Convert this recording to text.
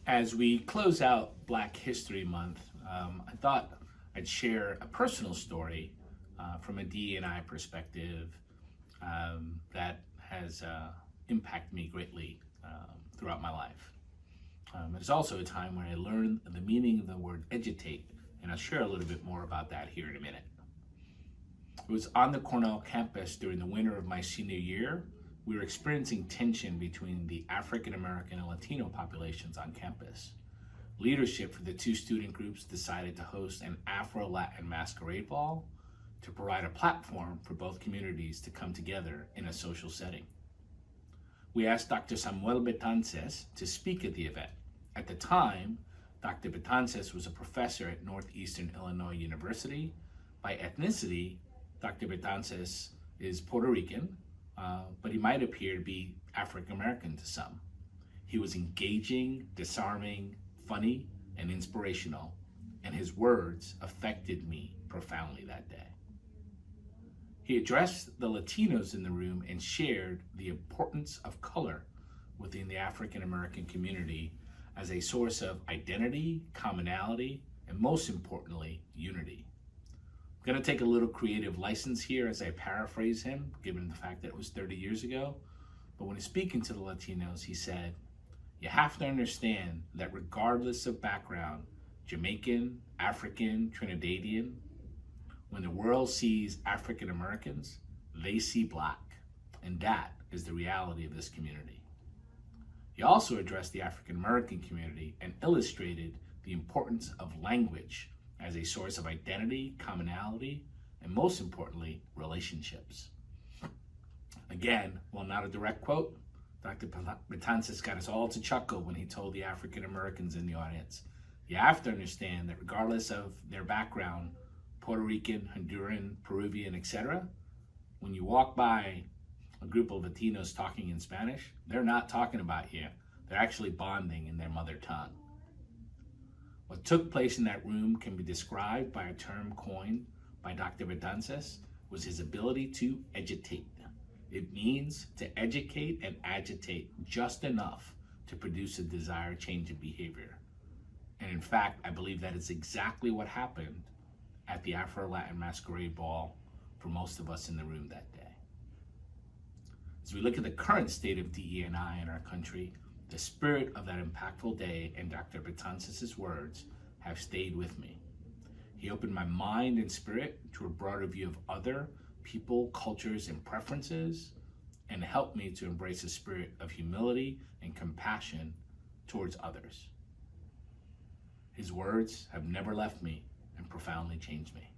As we close out Black History Month, I thought I'd share a personal story from a DE&I perspective that has impacted me greatly throughout my life. It's also a time when I learned the meaning of the word educate, and I'll share a little bit more about that here in a minute. It was on the Cornell campus during the winter of my senior year. We were experiencing tension between the African American and Latino populations on campus. Leadership for the two student groups decided to host an Afro-Latin masquerade ball to provide a platform for both communities to come together in a social setting. We asked Dr. Samuel Betances to speak at the event. At the time, Dr. Betances was a professor at Northeastern Illinois University. By ethnicity, Dr. Betances is Puerto Rican, but he might appear to be African American to some. He was engaging, disarming, funny, and inspirational, and his words affected me profoundly that day. He addressed the Latinos in the room and shared the importance of color within the African American community as a source of identity, commonality, and most importantly, unity. I'm going to take a little creative license here as I paraphrase him, given the fact that it was 30 years ago. But when he's speaking to the Latinos, he said, "You have to understand that regardless of background, Jamaican, African, Trinidadian, when the world sees African Americans, they see Black, and that is the reality of this community." He also addressed the African American community and illustrated the importance of language as a source of identity, commonality, and most importantly, relationships. Again, while not a direct quote, Dr. Betances got us all to chuckle when he told the African Americans in the audience, "You have to understand that regardless of their background, Puerto Rican, Honduran, Peruvian, etc., when you walk by a group of Latinos talking in Spanish, they're not talking about you. They're actually bonding in their mother tongue." What took place in that room can be described by a term coined by Dr. Betances, was his ability to educate. It means to educate and agitate just enough to produce a desired change in behavior. And in fact, I believe that is exactly what happened at the Afro-Latin masquerade ball for most of us in the room that day. As we look at the current state of DE&I in our country, the spirit of that impactful day and Dr. Betances' words have stayed with me. He opened my mind and spirit to a broader view of other people, cultures, and preferences, and helped me to embrace a spirit of humility and compassion towards others. His words have never left me and profoundly changed me.